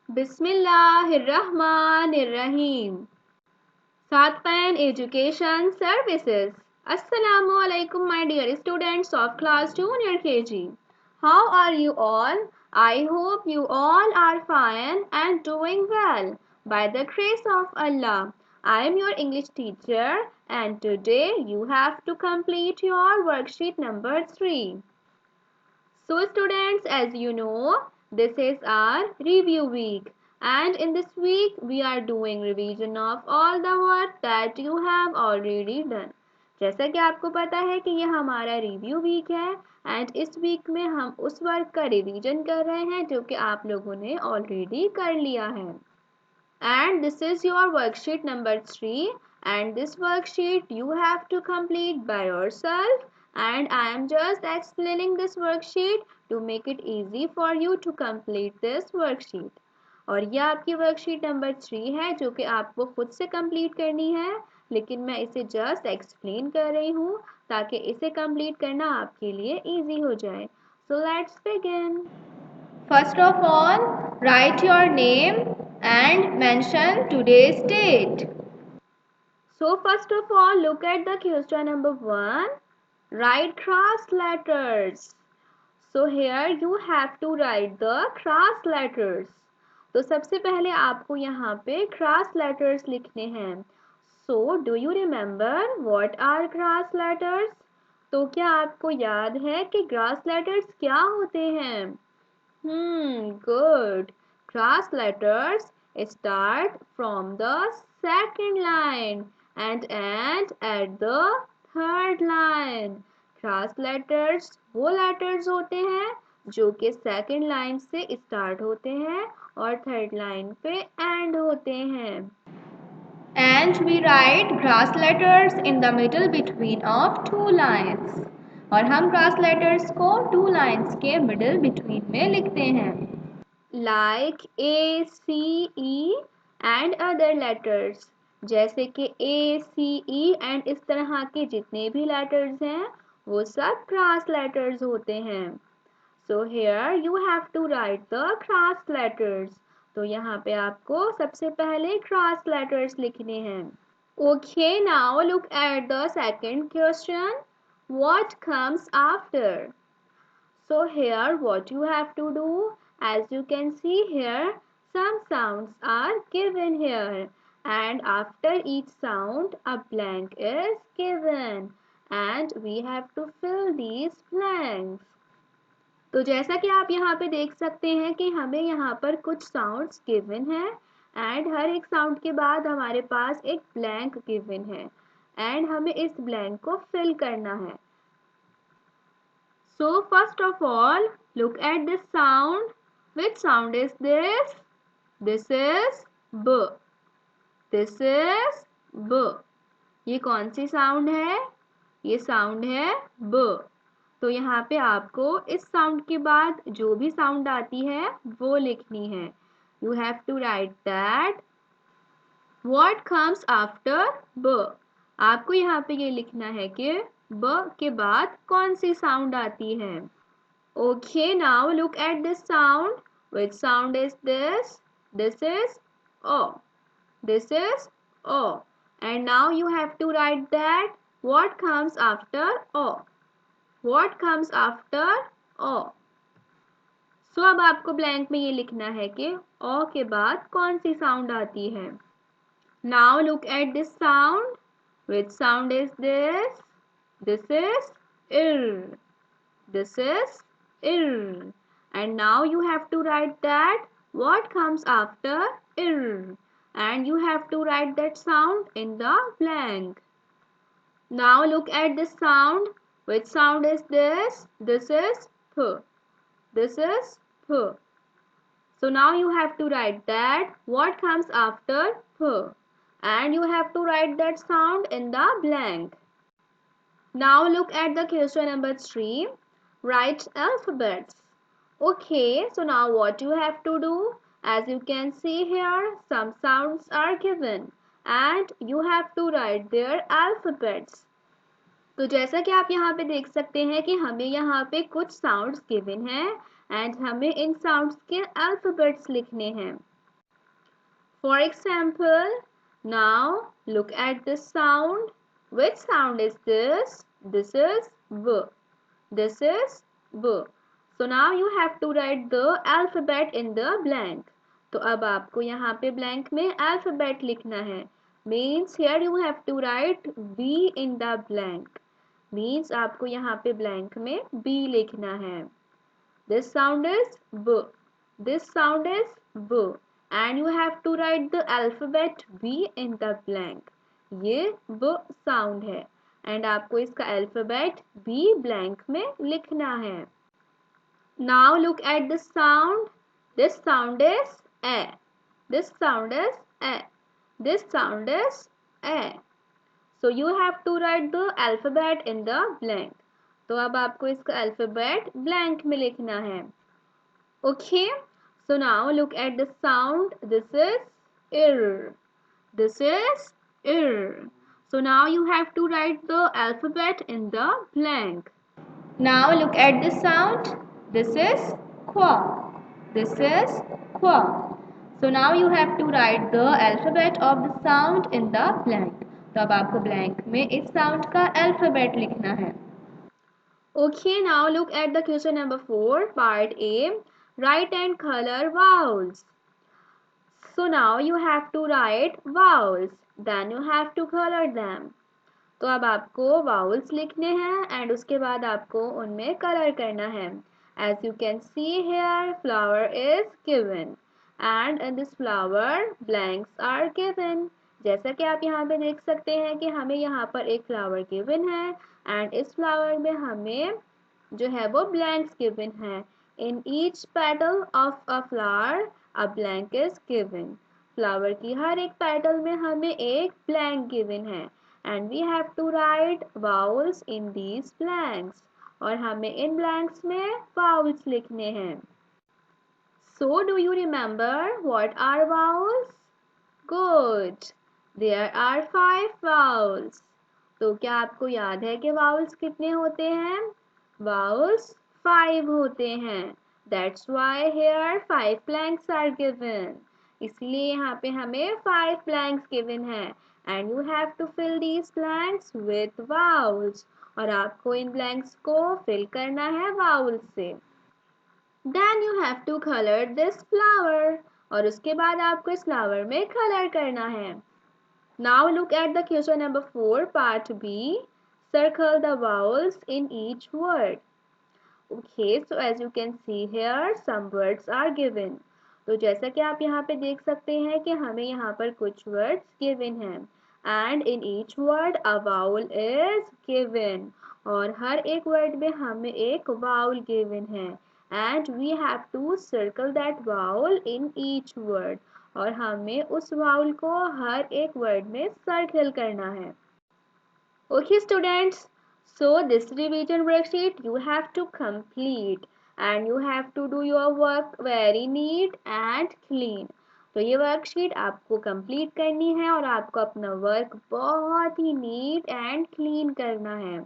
Bismillahirrahmanirrahim. Satpan Education Services. Assalamu alaikum, my dear students of class junior KG. How are you all? I hope you all are fine and doing well. By the grace of Allah, I am your English teacher and today you have to complete your worksheet number 3. So students, as you know, this is our review week and in this week we are doing revision of all the work that you have already done. जैसा कि आपको पता है कि ये हमारा review week है and इस वीक में हम उस वर्क का रिवीजन कर रहे हैं जो कि आप लोगों ने ऑलरेडी कर लिया है. And this is your worksheet number 3 and this worksheet you have to complete by yourself and I am just explaining this worksheet to make it easy for you to complete this worksheet. और यह आपकी worksheet number 3 है जो कि आपको खुद से complete करनी है लेकिन मैं इसे जस्ट एक्सप्लेन कर रही हूँ ताकि इसे कंप्लीट करना आपके लिए इजी हो जाए. So let's begin. First of all, write your name and mention today's date. So first of all, look at the question number 1. Write cross letters. So here you have to write the cross letters. तो सबसे पहले आपको यहाँ पे cross letters लिखने हैं. So do you remember what are cross letters? तो क्या आपको याद है कि cross letters क्या होते हैं? Good. Cross letters start from the second line and end at the third line. Cross letters वो letters होते हैं जो कि second line से start होते हैं और third line पे end होते हैं. And we write cross letters in the middle between of two lines. और हम cross letters को two lines के middle between में लिखते हैं. Like A, C, E and other letters. जैसे कि A, C, E and इस तरह के जितने भी letters हैं वो सब cross letters होते हैं. So here you have to write the cross letters. तो यहाँ पे आपको सबसे पहले cross letters लिखने हैं. Okay, now look at the second question. What comes after? So here what you have to do, as you can see here, some sounds are given here and after each sound a blank is given and we have to fill these blanks. तो जैसा कि आप यहाँ पे देख सकते हैं कि हमें यहाँ पर कुछ साउंड्स गिवन है एंड हर एक साउंड के बाद हमारे पास एक ब्लैंक गिवन है एंड हमें इस ब्लैंक को फिल करना है. So first of all, look at this sound. Which sound is this? This is B. This is B. ये कौन सी साउंड है? ये साउंड है B. तो यहाँ पे आपको इस साउंड के बाद जो भी साउंड आती है वो लिखनी है. You have to write that. What comes after B? आपको यहाँ पे ये लिखना है कि ब के बाद कौन सी साउंड आती है. Okay, now look at this sound. Which sound is this? This is O. This is O. And now you have to write that. What comes after O? What comes after O? So अब आपको blank में ये लिखना है कि O के बाद कौन सी साउंड आती है. Now look at this sound. Which sound is this? This is ir. This is ir. And now you have to write that what comes after ir. And you have to write that sound in the blank. Now look at this sound. Which sound is this? This is p. This is p. So now you have to write that what comes after p. And you have to write that sound in the blank. Now look at the question number 3. Write alphabets. Okay, so now what you have to do? As you can see here, some sounds are given and you have to write their alphabets. तो जैसा कि आप यहाँ पे देख सकते हैं कि हमें यहाँ पे कुछ साउंड्स गिवन हैं एंड हमें इन साउंड्स के अल्फाबेट्स लिखने हैं. For example, now look at this sound. Which sound is this? This is B. This is B. So now you have to write the alphabet in the blank. तो अब आपको यहाँ पे blank में alphabet लिखना है. Means here you have to write B in the blank. Means आपको यहाँ पे blank में B लिखना है. This sound is B. This sound is B. And you have to write the alphabet B in the blank. ये B sound है. And आपको इसका alphabet B blank में लिखना है. Now look at the sound. This sound is A. This sound is A. This sound is A. So you have to write the alphabet in the blank. तो अब आपको इसका alphabet blank में लिखना है. Okay. So now look at the sound. This is ir. This is ir. So now you have to write the alphabet in the blank. Now look at the sound. This is qua. This is qua. So now you have to write the alphabet of the sound in the blank. तो अब आपको blank में इस sound का alphabet लिखना है. Okay, now look at the question number 4, part A. Write and color vowels. So now you have to write vowels. Then you have to color them. तो अब आपको vowels लिखने हैं and उसके बाद आपको उनमें color करना है. As you can see here, flower is given. And in this flower, blanks are given. जैसा कि आप यहाँ पे देख सकते हैं कि हमें यहाँ पर एक flower given है and इस flower में हमें जो है वो blanks given है. In each petal of a flower, a blank is given. Flower की हर एक petal में हमें एक blank given है. And we have to write vowels in these blanks. और हमें इन blanks में vowels लिखने हैं. So do you remember what are vowels? Good. There are 5 vowels. तो क्या आपको याद है कि vowels कितने होते हैं? Vowels 5 होते हैं. That's why here 5 blanks are given. इसलिए यहाँ पे हमें 5 blanks given हैं. And you have to fill these blanks with vowels. और आपको इन blanks को fill करना है vowels से. Then you have to color this flower. और उसके बाद आपको इस flower में color करना है. Now look at the question number 4, part B. Circle the vowels in each word. Okay, so as you can see here, some words are given. तो जैसा कि आप यहाँ पे देख सकते हैं कि हमें यहाँ पर कुछ words given हैं. And in each word a vowel is given. और हर एक word में हमें एक vowel given है. And we have to circle that vowel in each word. और हमें उस vowel को हर एक word में circle करना है. Okay students, so this revision worksheet you have to complete and you have to do your work very neat and clean. तो ये वर्कशीट आपको कंप्लीट करनी है और आपको अपना वर्क बहुत ही नीट एंड क्लीन करना है.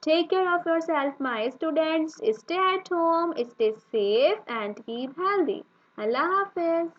Take care of yourself, my students. Stay at home, stay safe and keep healthy. Allah Hafiz.